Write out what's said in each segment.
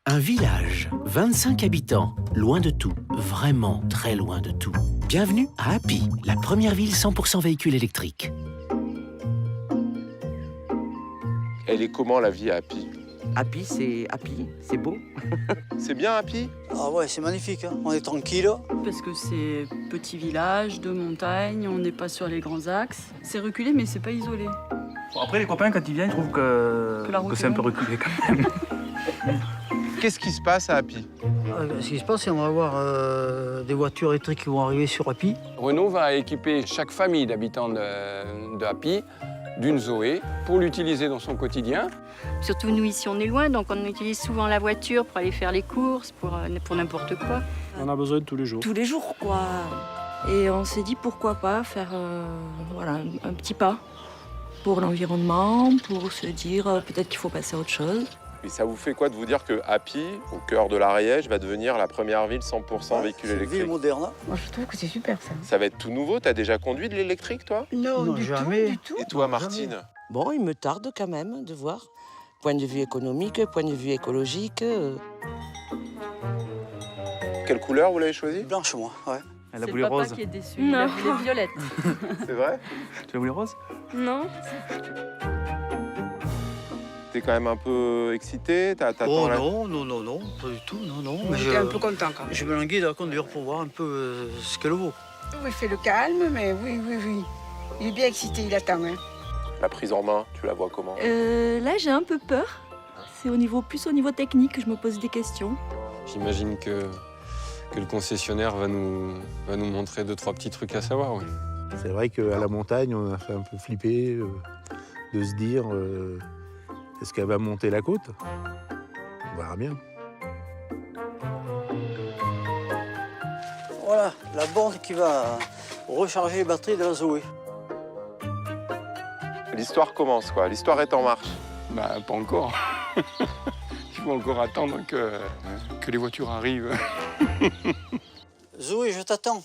Un village, 25 habitants, loin de tout, vraiment très loin de tout. Bienvenue à Happy, la première ville 100% véhicule électrique. Elle est comment la vie à Happy? Happy, c'est beau. C'est bien Happy? Ah ouais, c'est magnifique, hein. On est tranquille. Parce que c'est petit village, de montagne, on n'est pas sur les grands axes. C'est reculé, mais c'est pas isolé. Bon, après, les copains, quand ils viennent, ils trouvent que c'est un peu reculé quand même. Qu'est-ce qui se passe à Happy? Ce qui se passe, c'est qu'on va avoir des voitures électriques qui vont arriver sur Happy. Renault va équiper chaque famille d'habitants de Happy d'une Zoé pour l'utiliser dans son quotidien. Surtout nous ici on est loin, donc on utilise souvent la voiture pour aller faire les courses, pour n'importe quoi. On a besoin de tous les jours. Tous les jours, quoi. Et on s'est dit pourquoi pas faire voilà, un petit pas pour l'environnement, pour se dire peut-être qu'il faut passer à autre chose. Et ça vous fait quoi de vous dire que Happy, au cœur de l'Ariège, va devenir la première ville 100% véhicule C'est une électrique? ville moderne. Moi je trouve que c'est super ça. Ça va être tout nouveau? T'as déjà conduit de l'électrique, toi? Non, jamais. Et toi, Martine? Bon, il me tarde quand même de voir. Point de vue économique, point de vue écologique. Quelle couleur vous l'avez choisi? Blanche, moi, ouais. Elle a C'est voulu le papa rose. qui est déçu, Non. il a voulu violette. C'est vrai? Tu as voulu rose? Non. T'es quand même un peu excité? Oh non, pas du tout, non. Mais J'étais un peu content quand même. je me languis à conduire pour voir un peu ce qu'elle vaut. Oui, il fait le calme, mais oui. Il est bien excité, il attend. Hein. La prise en main, tu la vois comment? Là j'ai un peu peur. C'est plus au niveau technique que je me pose des questions. J'imagine que le concessionnaire va nous montrer 2-3 petits trucs à savoir, oui. C'est vrai qu'à la montagne, on a fait un peu flipper de se dire est-ce qu'elle va monter la côte? On verra bien. Voilà, la borne qui va recharger les batteries de la Zoé. L'histoire commence, quoi. L'histoire est en marche. Bah, pas encore. Il faut encore attendre que les voitures arrivent. Zoé, je t'attends.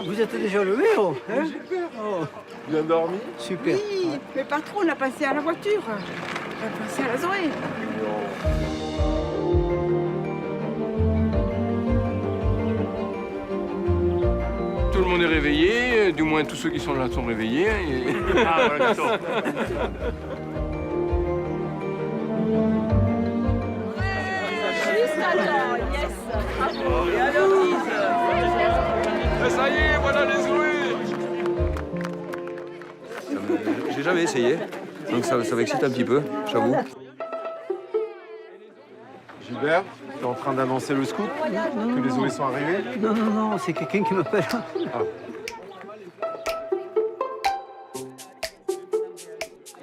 Vous êtes déjà levé, oh, hein? Oh, Bien dormi? super. Oui, mais pas trop, on a passé à la voiture. On a passé à la Zoé. Tout le monde est réveillé, du moins tous ceux qui sont là sont réveillés. Et... Ah, voilà, d'accord. Ça y est, voilà les Zoé! J'ai jamais essayé, donc ça m'excite un petit peu, j'avoue. Gilbert, tu es en train d'annoncer le scoop? Que les Zoé sont arrivés? Non, c'est quelqu'un qui m'appelle.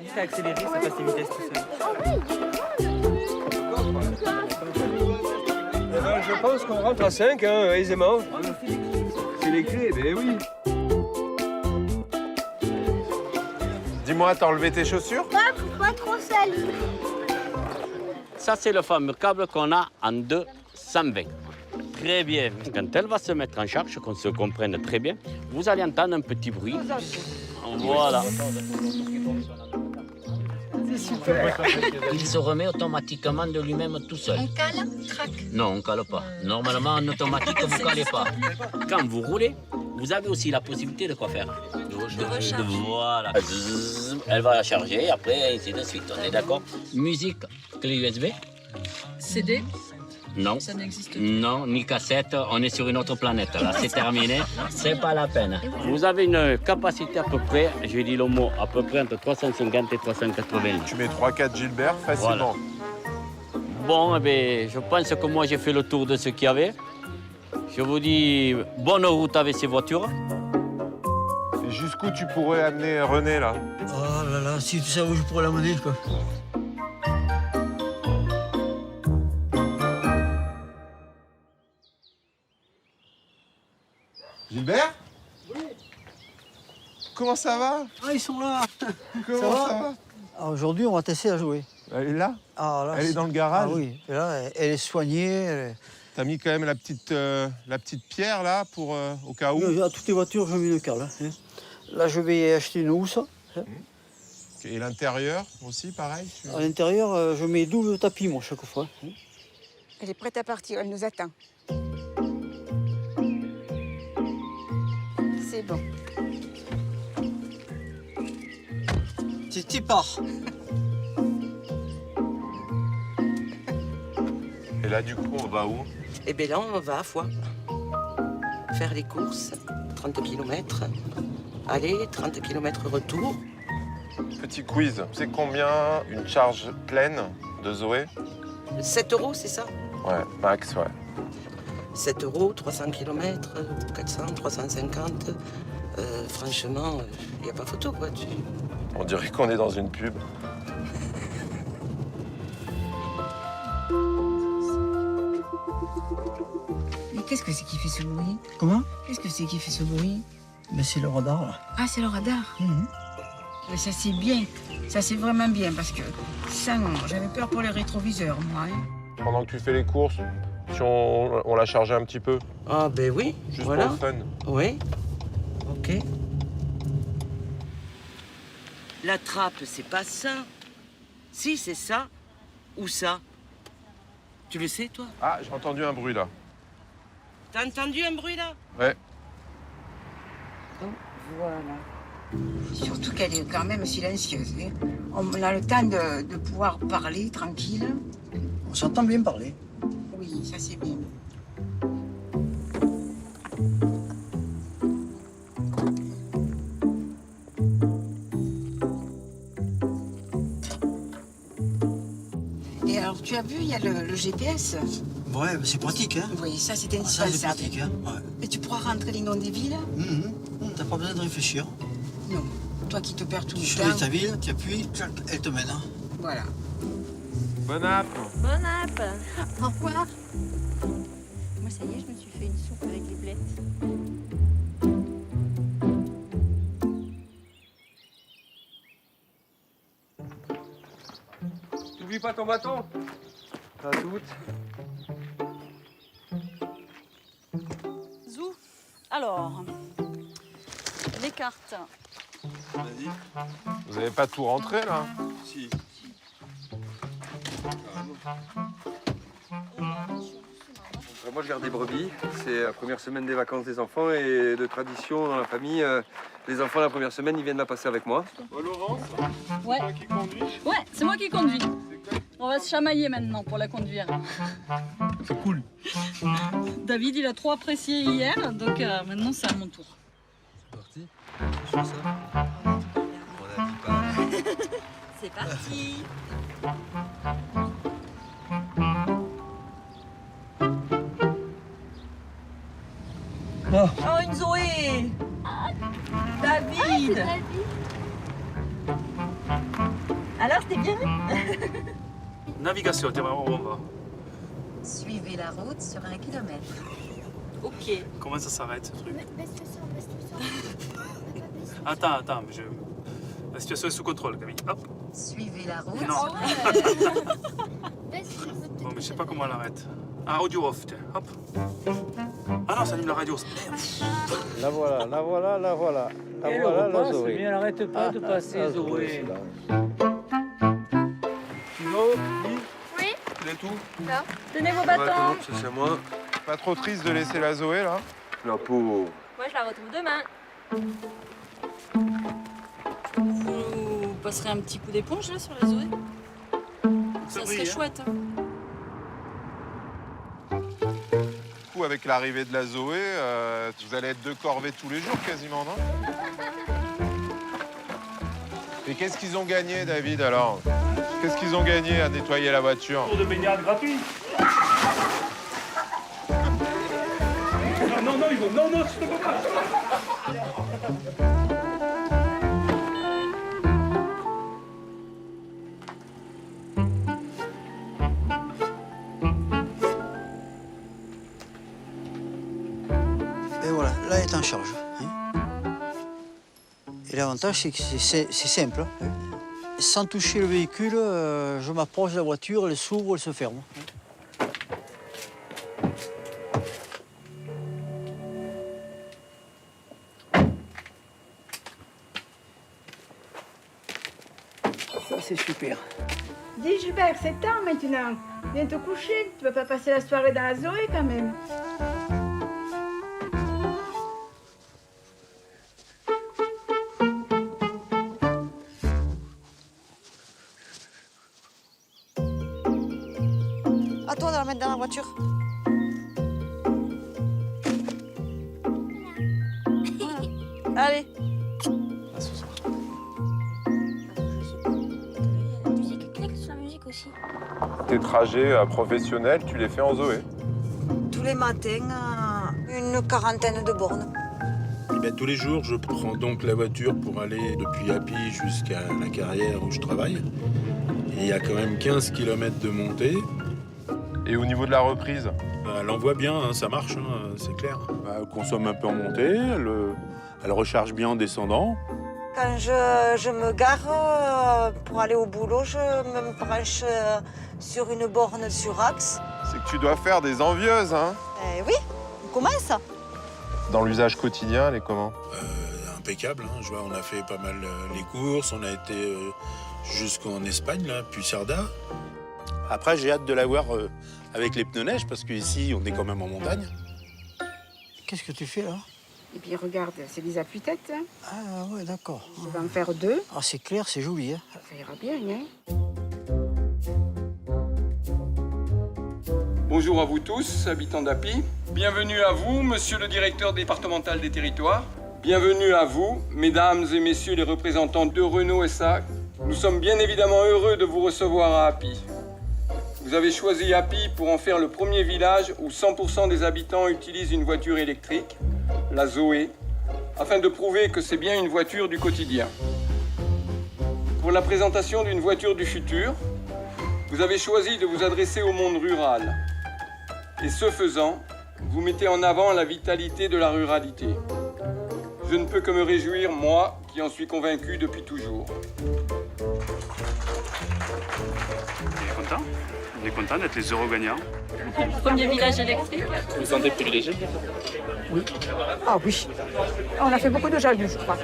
Juste à accélérer, ça passe les vitesses tout seul. Je pense qu'on rentre à 5, hein, aisément. C'est les clés, ben oui. Dis-moi, t'as enlevé tes chaussures? Pas trop sali. Ça, c'est le fameux câble qu'on a en 220. Très bien. Quand elle va se mettre en charge, qu'on se comprenne très bien, vous allez entendre un petit bruit. Voilà. C'est super. Il se remet automatiquement de lui-même tout seul. On cale, crac. Non, on ne cale pas. Normalement, en automatique, vous ne calez pas. Quand vous roulez, vous avez aussi la possibilité de quoi faire? Voilà. Zzz, elle va la charger, après, ainsi de suite. On est d'accord? Musique, clé USB? CD, Non. ça n'existe pas. Non, ni cassette, on est sur une autre planète. Là, c'est terminé, c'est pas la peine. Vous avez une capacité à peu près, je dis le mot, à peu près entre 350 et 380. Tu mets 3-4 Gilbert facilement. Bon, eh bien, je pense que moi, j'ai fait le tour de ce qu'il y avait. Je vous dis bonne route avec ces voitures. C'est juste Jusqu'où tu pourrais amener René, là? Oh là là, si tu savais où je pourrais l'amener, quoi. Gilbert? Oui. Comment ça va? Ah, ils sont là. Comment ça va? Ah, aujourd'hui, on va tester à jouer. Elle est là? Ah, là Elle est dans le garage? Ah oui, et là, elle est soignée. T'as mis quand même la petite pierre, là, pour au cas où? À toutes les voitures, je mets une cale. Hein. Là, je vais acheter une housse. Hein. Et l'intérieur aussi, pareil? À l'intérieur, je mets double tapis, moi, chaque fois. Hein. Elle est prête à partir, elle nous attend. C'est bon. Tu pars. Et là, du coup, on va où? Et bien là, on va à Foix. Faire les courses, 30 km. Aller, 30 km retour. Petit quiz. C'est combien une charge pleine de Zoé? 7 €, c'est ça? Ouais, max, ouais. 7 €, 300 km, 400, 350. Franchement, il n'y a pas photo, quoi. On dirait qu'on est dans une pub. Mais qu'est-ce que c'est qui fait ce bruit? Comment? Qu'est-ce que c'est qui fait ce bruit? Mais c'est le radar, là. Ah, c'est le radar. Mhm. Mais ça, c'est bien. Ça, c'est vraiment bien parce que ça, non, j'avais peur pour les rétroviseurs, moi. Hein. Pendant que tu fais les courses, si on l'a chargé un petit peu? Ah, ben oui. Juste voilà. pour le fun. Oui. OK. La trappe, c'est pas ça. Si, c'est ça. Ou ça. Tu le sais, toi? Ah, j'ai entendu un bruit, là. T'as entendu un bruit, là? Ouais. Donc, voilà. Surtout qu'elle est quand même silencieuse. Hein. On a le temps de pouvoir parler tranquille. On s'entend bien parler. Oui, ça, c'est bien. Et alors, tu as vu, il y a le GPS. Ouais, c'est pratique, hein. Oui, ça, c'est Ça, c'est indispensable. pratique, hein. Ouais. Et tu pourras rentrer les noms des villes? T'as pas besoin de réfléchir. Non. Toi qui te perds tout Tu le choisis temps. ta ville, tu appuies, elle te mène. Hein. Voilà. Bon app. Bon app. Au revoir. Moi, ça y est, je me suis fait une soupe avec les blettes. N'oublie pas ton bâton. À toutes. Zou. Alors, les cartes. Vas-y. Vous avez pas tout rentré, là? Si. Moi, je garde des brebis. C'est la première semaine des vacances des enfants et de tradition dans la famille. Les enfants, la première semaine, ils viennent la passer avec moi. Oh, Laurence, Ouais. c'est toi qui conduis? Ouais, c'est moi qui conduis. On va se chamailler maintenant pour la conduire. C'est cool. David, il a trop apprécié hier, donc maintenant c'est à mon tour. C'est parti. Je fais ça. On a dit pas. C'est parti. Oh, une Zoé. David. Alors, c'était bien? Navigation, t'es vraiment où on va. Suivez la route sur 1 kilomètre. Ok. Comment ça s'arrête, ce truc? Attends, la situation est sous contrôle, Camille. Hop. Suivez la route. Non. Bon, mais je sais pas comment on l'arrête. Ah, audio off, tiens, hop. Ah non, ça anime la radio, ça. La voilà, la voilà, la voilà. La Et voilà, le la repas, Zoé. c'est bien, elle arrête pas de passer, Zoé. Kino, Oui. C'est tout? Là. Tenez vos bâtons. ça c'est à moi. Pas trop triste de laisser la Zoé, là? La peau. Moi, je la retrouve demain. Vous passerez un petit coup d'éponge là sur la Zoé? Ça serait chouette. Hein. Du coup, avec l'arrivée de la Zoé, vous allez être 2 corvées tous les jours, quasiment, non? Et qu'est-ce qu'ils ont gagné, David, alors? Qu'est-ce qu'ils ont gagné à nettoyer la voiture? Tour de baignade gratuit. Non, ils vont. Non, je te peux pas. recharge. Hein. Et l'avantage, c'est que c'est simple. Hein. Sans toucher le véhicule, je m'approche de la voiture, elle s'ouvre, elle se ferme. Ça, c'est super. Dis Gilbert, c'est tard maintenant. Viens te coucher. Tu vas pas passer la soirée dans la Zoé quand même. À toi de la mettre dans la voiture. Voilà. Allez. À ce soir. Aussi. Tes trajets professionnels, tu les fais en Zoé? Tous les matins, une quarantaine de bornes. Et ben, tous les jours, je prends donc la voiture pour aller depuis Happy jusqu'à la carrière où je travaille. Et il y a quand même 15 km de montée. Et au niveau de la reprise? Elle envoie bien, hein, ça marche, hein, c'est clair. Elle consomme un peu en montée, elle recharge bien en descendant. Quand je me gare pour aller au boulot, je me branche sur une borne sur axe. C'est que tu dois faire des envieuses, hein? Oui, on commence. Dans l'usage quotidien, elle est comment? Impeccable, hein. Je vois, on a fait pas mal les courses, on a été jusqu'en Espagne, là, puis Cerda. Après, j'ai hâte de la voir avec les pneus neige, parce qu'ici, on est quand même en montagne. Qu'est-ce que tu fais là? Et puis regarde, c'est des appuis-têtes. Hein. Ah ouais, d'accord. Je vais en faire 2. Ah, c'est clair, c'est joli. Hein. Ça ira bien, hein? Bonjour à vous tous, habitants d'Happy. Bienvenue à vous, monsieur le directeur départemental des territoires. Bienvenue à vous, mesdames et messieurs les représentants de Renault SA. Nous sommes bien évidemment heureux de vous recevoir à Happy. Vous avez choisi Happy pour en faire le premier village où 100% des habitants utilisent une voiture électrique, la Zoé, afin de prouver que c'est bien une voiture du quotidien. Pour la présentation d'une voiture du futur, vous avez choisi de vous adresser au monde rural. Et ce faisant, vous mettez en avant la vitalité de la ruralité. Je ne peux que me réjouir, moi, qui en suis convaincu depuis toujours. Vous êtes content? Vous êtes content d'être les heureux gagnants? Premier village électrique. Vous vous sentez privilégié? Oui. Ah oui. On a fait beaucoup de jaloux, je crois.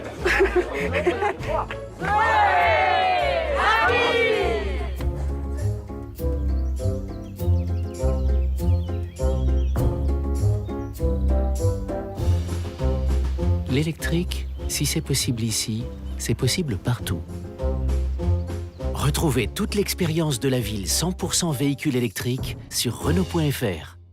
L'électrique, si c'est possible ici, c'est possible partout. Retrouvez toute l'expérience de la ville 100% véhicule électrique sur Renault.fr.